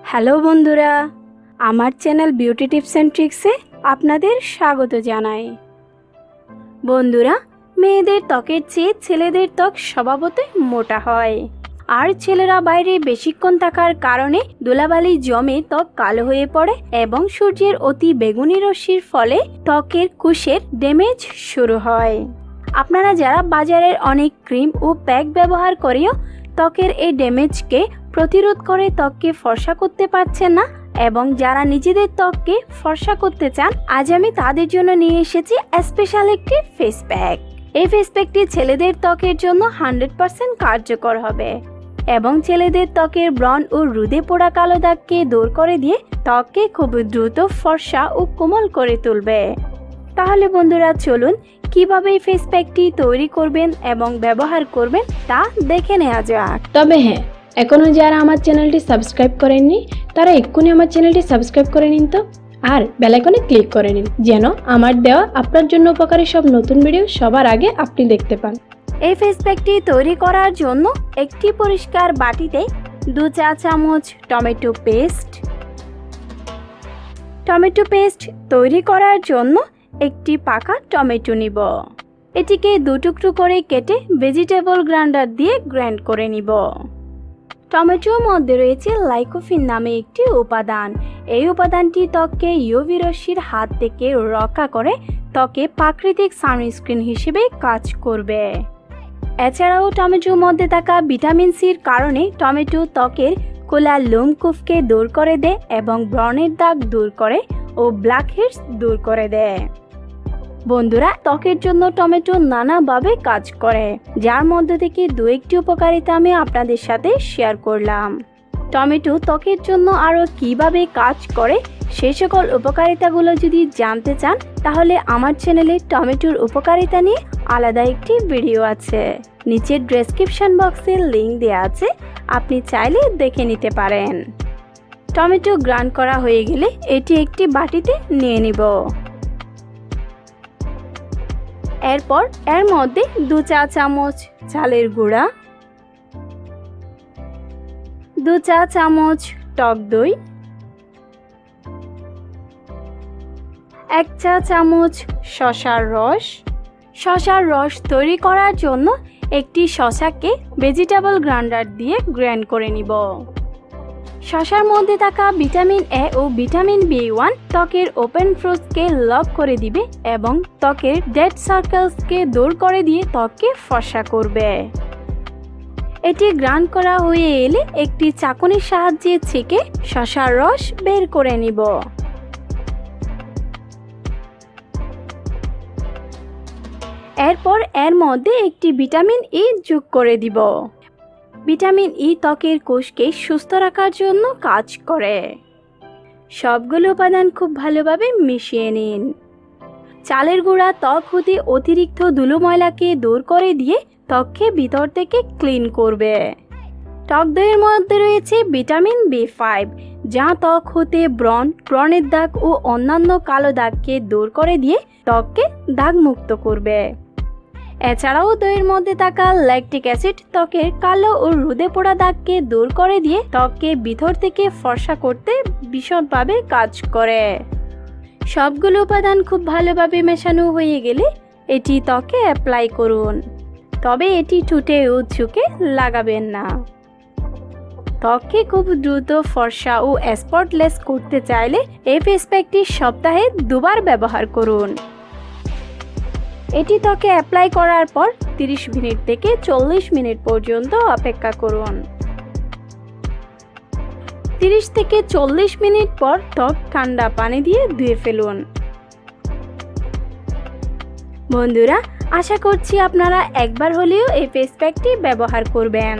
Hello বন্ধুরা, আমার channel beauty tips and ট্রিক্সে আপনাদের স্বাগত জানাই। বন্ধুরা, মেয়েদের ত্বকের চেয়ে ছেলেদের ত্বক স্বভাবতই মোটা হয়, আর ছেলেরা বাইরে বেশিক্ষণ থাকার কারণে ধুলাবালি জমে ত্বক কালো হয়ে পড়ে এবং সূর্যের অতি বেগুনি রশ্মির ফলে ত্বকের কোষের ড্যামেজ শুরু হয়। আপনারা যারা বাজারের অনেক ক্রিম ও প্যাক ব্যবহার করেও ত্বকের এই ড্যামেজকে প্রতিরোধ করে ত্বককে ফর্সা করতে পারছেন না এবং যারা নিজেদের ত্বককে ফর্সা করতে চান, আজ আমি তাদের জন্য নিয়ে এসেছি স্পেশাল একটি ফেস প্যাক। এই ফেস প্যাকটি ছেলেদের ত্বকের জন্য 100% কার্যকর হবে এবং ছেলেদের ত্বকের ব্রণ ও রোদে পোড়া কালো দাগকে দূর করে দিয়ে ত্বককে খুব দ্রুত ফর্সা ও কোমল করে তুলবে। তাহলে বন্ধুরা, চলুন কিভাবে এই ফেস প্যাকটি তৈরি করবেন এবং ব্যবহার করবেন তা দেখে নেওয়া যাক। তবে হ্যাঁ, এখনো যারা আমার চ্যানেলটি সাবস্ক্রাইব করেননি তারা এক্ষুনি আমার চ্যানেলটি সাবস্ক্রাইব করে নিন তো, আর বেল আইকনে ক্লিক করে নিন যেন আমার দেওয়া আপনার জন্য উপকারী সব নতুন ভিডিও সবার আগে আপনি দেখতে পান। এই ফেস প্যাকটি তৈরি করার জন্য একটি পরিষ্কার বাটিতে 2 চা চামচ টমেটো পেস্ট তৈরি করার জন্য একটি পাকা টমেটো নিব। এটিকে 2 টুকরো করে কেটে ভেজিটেবল গ্রাইন্ডার দিয়ে গ্রাইন্ড করে নিব। টমেটোর মধ্যে রয়েছে লাইকোপিন নামে একটি উপাদান। এই উপাদানটি ত্বককে ইউভি রশ্মির হাত থেকে রক্ষা করে ত্বকে প্রাকৃতিক সানস্ক্রিন হিসেবে কাজ করবে। এছাড়াও টমেটোর মধ্যে থাকা ভিটামিন সির কারণে টমেটো ত্বকের কোলা লোমকূপকে দূর করে দেয় এবং ব্রণের দাগ দূর করে ও ব্ল্যাক হেডস দূর করে দেয়। বন্ধুরা, ত্বকের জন্য টমেটো নানাভাবে কাজ করে, যার মধ্যে থেকে 2-1টি উপকারিতা আমি আপনাদের সাথে শেয়ার করলাম। টমেটো ত্বকের জন্য আরও কিভাবে কাজ করে সেই সকল উপকারিতাগুলো যদি জানতে চান, তাহলে আমার চ্যানেলে টমেটোর উপকারিতা নিয়ে আলাদা একটি ভিডিও আছে। নিচের ডেসক্রিপশন বক্সে লিংক দেওয়া আছে, আপনি চাইলে দেখে নিতে পারেন। টমেটো গ্রাইন্ড করা হয়ে গেলে এটি একটি বাটিতে নিয়ে নিব। এরপর এর মধ্যে 2 চা চামচ চালের গুঁড়া, 2 চা চামচ টক দই, 1 চা চামচ শসার রস তৈরি করার জন্য একটি শসাকে ভেজিটেবল গ্রাইন্ডার দিয়ে গ্রাইন্ড করে নিব। শসার মধ্যে থাকা ভিটামিন এ ও ভিটামিন বি1 ত্বকের ওপেন পোরসকে লক করে দিবে এবং ত্বকের ডেড সার্কেলসকে দূর করে দিয়ে ত্বককে ফর্সা করবে। এটি গ্রাইন্ড করা হয়ে এলে একটি চাকুনির সাহায্যে ছেঁকে শসার রস বের করে নিব। এরপর এর মধ্যে একটি ভিটামিন ই যোগ করে দিব। ভিটামিন ই ত্বকের কোষকে সুস্থ রাখার জন্য কাজ করে। সবগুলো উপাদান খুব ভালোভাবে মিশিয়ে নিন। চালের গুঁড়া ত্বক হতে অতিরিক্ত ধুলো ময়লাকে দূর করে দিয়ে ত্বককে ভিতর থেকে ক্লিন করবে। টক দইয়ের মধ্যে রয়েছে ভিটামিন বি5, যা ত্বক হতে ব্রণের দাগ ও অন্যান্য কালো দাগকে দূর করে দিয়ে ত্বককে দাগমুক্ত করবে। এছাড়াও দইয়ের মধ্যে থাকা ল্যাকটিক অ্যাসিড ত্বকের কালো ও রোদে পোড়া দাগকে দূর করে দিয়ে ত্বককে ভিতর থেকে ফর্সা করতে ভীষণভাবে কাজ করে। সবগুলো উপাদান খুব ভালোভাবে মেশানো হয়ে গেলে এটি ত্বকে অ্যাপ্লাই করুন, তবে এটি ঠোঁটে ও চোখে লাগাবেন না। ত্বককে খুব দ্রুত ফর্সা ও স্পটলেস করতে চাইলে এই ফেস প্যাকটি সপ্তাহে 2 বার ব্যবহার করুন। এটি ত্বকে অ্যাপ্লাই করার পর 30 মিনিট থেকে 40 মিনিট পর্যন্ত অপেক্ষা করুন। 30 থেকে 40 মিনিট পর ত্বক ঠান্ডা পানি দিয়ে ধুয়ে ফেলুন। বন্ধুরা, আশা করছি আপনারা একবার হলেও এই ফেস প্যাকটি ব্যবহার করবেন।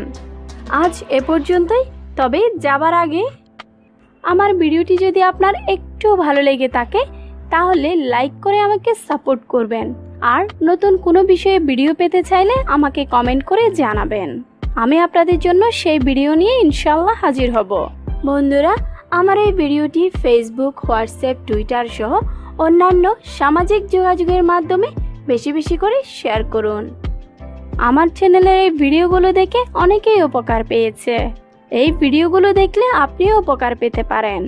আজ এ পর্যন্তই, তবে যাবার আগে আমার ভিডিওটি যদি আপনার একটু ভালো লেগে থাকে তাহলে লাইক করে আমাকে সাপোর্ট করবেন, আর নতুন কোনো বিষয়ে ভিডিও পেতে চাইলে আমাকে কমেন্ট করে জানাবেন। আমি আপনাদের জন্য সেই ভিডিও নিয়ে ইনশাআল্লাহ হাজির হব। বন্ধুরা, আমার এই ভিডিওটি ফেসবুক, হোয়াটসঅ্যাপ, টুইটার সহ অন্যান্য সামাজিক যোগাযোগের মাধ্যমে বেশি বেশি করে শেয়ার করুন। আমার চ্যানেলের এই ভিডিওগুলো দেখে অনেকেই উপকার পেয়েছে। এই ভিডিওগুলো দেখলে আপনিও উপকার পেতে পারেন।